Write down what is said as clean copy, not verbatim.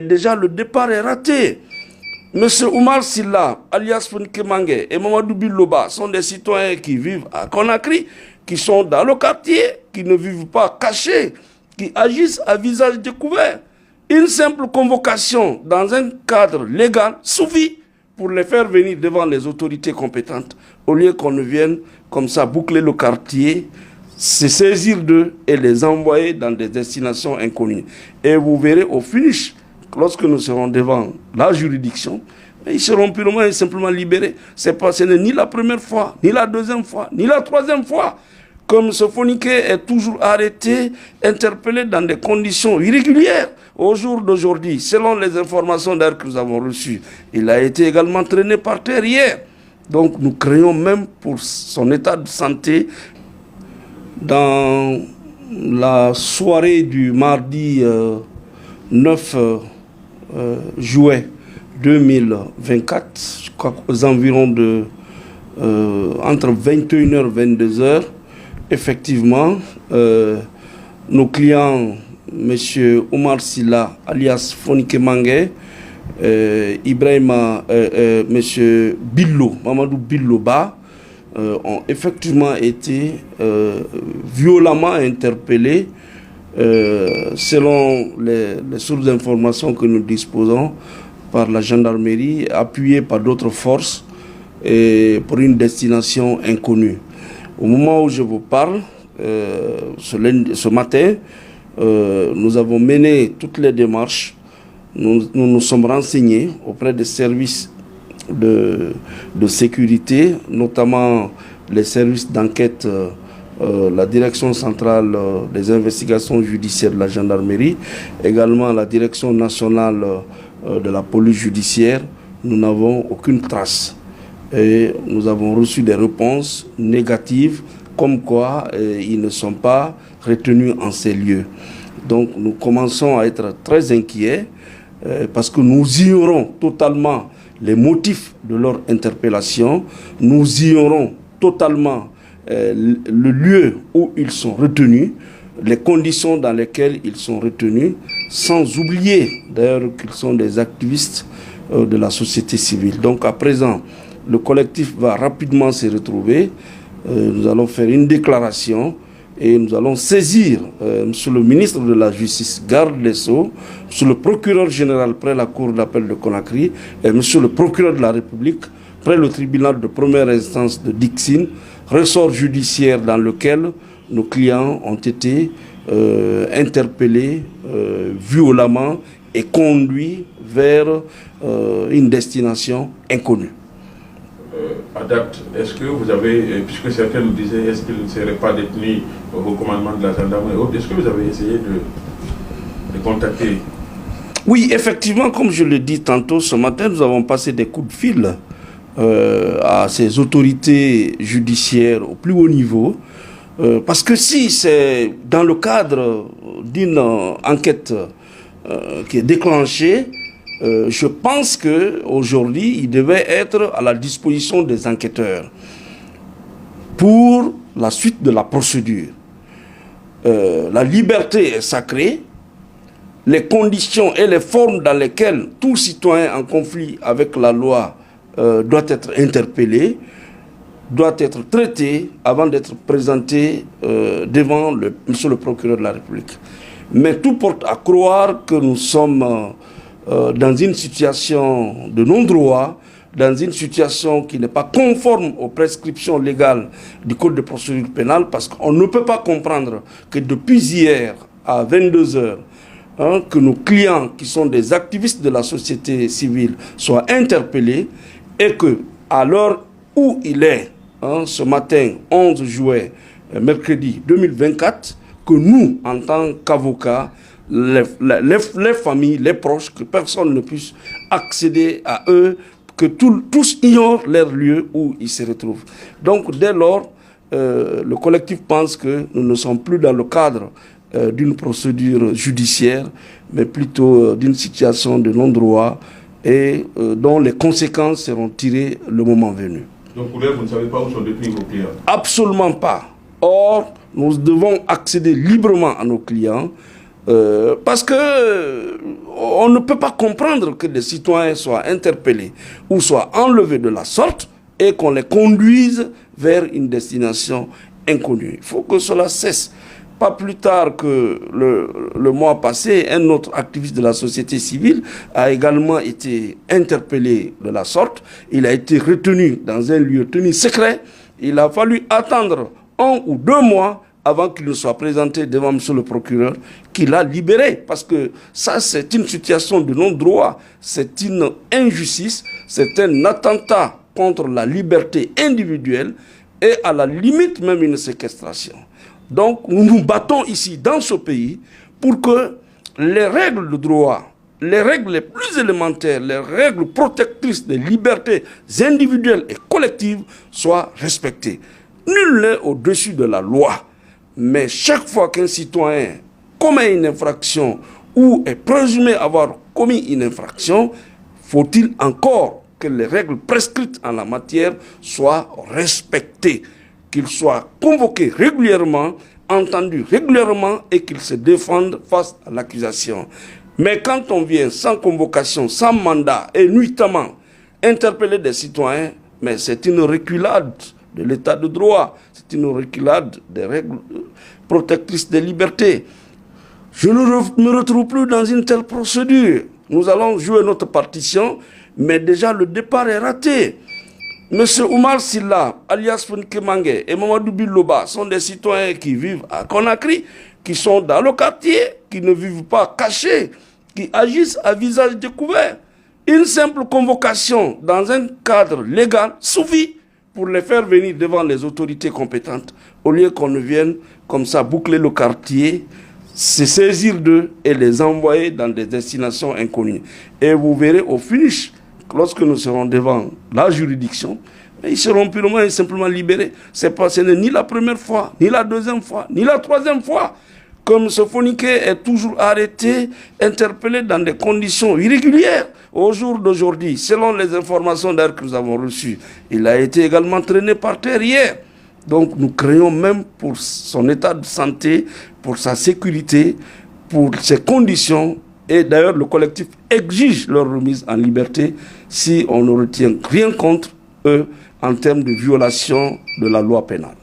Déjà, le départ est raté. Monsieur Oumar Silla, alias Fonike Mangé, et Mamadou Biloba sont des citoyens qui vivent à Conakry, qui sont dans le quartier, qui ne vivent pas cachés, qui agissent à visage découvert. Une simple convocation dans un cadre légal suffit pour les faire venir devant les autorités compétentes, au lieu qu'on ne vienne comme ça boucler le quartier, se saisir d'eux et les envoyer dans des destinations inconnues. Et vous verrez au finish, lorsque nous serons devant la juridiction, ils seront purement et simplement libérés. Ce n'est ni la première fois, ni la deuxième fois, ni la troisième fois que M. Fonike est toujours arrêté, interpellé dans des conditions irrégulières. Au jour d'aujourd'hui, selon les informations d'ailleurs que nous avons reçues, il a été également traîné par terre hier. Donc nous craignons même pour son état de santé. Dans la soirée du mardi 9 juillet 2024, je crois aux environs de entre 21h et 22h, effectivement, nos clients, M. Oumar Silla, alias Fonike Mangé, Ibrahima, M. Billo, Mamadou Biloba, ont effectivement été violemment interpellés selon les sources d'informations que nous disposons par la gendarmerie, appuyée par d'autres forces, et pour une destination inconnue. Au moment où je vous parle, ce matin, nous avons mené toutes les démarches. Nous nous sommes renseignés auprès des services de sécurité, notamment les services d'enquête, la direction centrale des investigations judiciaires de la gendarmerie, également la direction nationale de la police judiciaire. Nous n'avons aucune trace. Et nous avons reçu des réponses négatives, comme quoi ils ne sont pas retenus en ces lieux. Donc nous commençons à être très inquiets parce que nous ignorons totalement les motifs de leur interpellation, nous ignorons totalement le lieu où ils sont retenus, les conditions dans lesquelles ils sont retenus, sans oublier d'ailleurs qu'ils sont des activistes de la société civile. Donc à présent, le collectif va rapidement se retrouver. Nous allons faire une déclaration et nous allons saisir Monsieur le ministre de la Justice, garde des Sceaux, Monsieur le procureur général près la Cour d'appel de Conakry et Monsieur le procureur de la République près le tribunal de première instance de Dixine, ressort judiciaire dans lequel nos clients ont été interpellés violemment et conduits vers une destination inconnue. À date, est-ce que vous avez, puisque certains nous disaient, est-ce qu'ils ne seraient pas détenus au commandement de la gendarmerie et autres, est-ce que vous avez essayé de contacter? Oui, effectivement, comme je l'ai dit tantôt, ce matin, nous avons passé des coups de fil à ces autorités judiciaires au plus haut niveau, parce que si c'est dans le cadre d'une enquête qui est déclenchée, je pense qu'aujourd'hui, il devait être à la disposition des enquêteurs pour la suite de la procédure. La liberté est sacrée. Les conditions et les formes dans lesquelles tout citoyen en conflit avec la loi doit être interpellé, doit être traité avant d'être présenté devant monsieur le procureur de la République. Mais tout porte à croire que nous sommes dans une situation de non-droit, dans une situation qui n'est pas conforme aux prescriptions légales du Code de procédure pénale, parce qu'on ne peut pas comprendre que depuis hier à 22h, que nos clients qui sont des activistes de la société civile soient interpellés et que à l'heure où il est, ce matin 11 juillet, mercredi 2024, que nous, en tant qu'avocats, les familles, les proches, que personne ne puisse accéder à eux, que tous ignorent leur lieu où ils se retrouvent. Donc dès lors, le collectif pense que nous ne sommes plus dans le cadre d'une procédure judiciaire, mais plutôt d'une situation de non-droit et dont les conséquences seront tirées le moment venu. Donc pour l'heure, vous ne savez pas où sont détenus vos clients? Absolument pas. Or, nous devons accéder librement à nos clients Parce que on ne peut pas comprendre que des citoyens soient interpellés ou soient enlevés de la sorte et qu'on les conduise vers une destination inconnue. Il faut que cela cesse. Pas plus tard que le mois passé, un autre activiste de la société civile a également été interpellé de la sorte. Il a été retenu dans un lieu tenu secret. Il a fallu attendre 1 ou 2 mois avant qu'il ne soit présenté devant monsieur le procureur, qui l'a libéré. Parce que ça, c'est une situation de non-droit. C'est une injustice. C'est un attentat contre la liberté individuelle et à la limite même une séquestration. Donc, nous nous battons ici, dans ce pays, pour que les règles de droit, les règles les plus élémentaires, les règles protectrices des libertés individuelles et collectives soient respectées. Nul n'est au-dessus de la loi. Mais chaque fois qu'un citoyen commet une infraction ou est présumé avoir commis une infraction, faut-il encore que les règles prescrites en la matière soient respectées, qu'il soit convoqué régulièrement, entendu régulièrement et qu'il se défende face à l'accusation. Mais quand on vient sans convocation, sans mandat et nuitamment interpeller des citoyens, mais c'est une reculade de l'état de droit, c'est une reculade des règles protectrices des libertés. Je ne me retrouve plus dans une telle procédure. Nous allons jouer notre partition, mais déjà le départ est raté. Monsieur Oumar Silla, alias Fonike Mange et Mamadou Biloba sont des citoyens qui vivent à Conakry, qui sont dans le quartier, qui ne vivent pas cachés, qui agissent à visage découvert. Une simple convocation dans un cadre légal suffit pour les faire venir devant les autorités compétentes, au lieu qu'on ne vienne comme ça boucler le quartier, se saisir d'eux et les envoyer dans des destinations inconnues. Et vous verrez au finish, lorsque nous serons devant la juridiction, ils seront purement et simplement libérés. Ce n'est ni la première fois, ni la deuxième fois, ni la troisième fois que M. Fonike est toujours arrêté, interpellé dans des conditions irrégulières. Au jour d'aujourd'hui, selon les informations d'ailleurs que nous avons reçues, il a été également traîné par terre hier. Donc nous craignons même pour son état de santé, pour sa sécurité, pour ses conditions. Et d'ailleurs, le collectif exige leur remise en liberté si on ne retient rien contre eux en termes de violation de la loi pénale.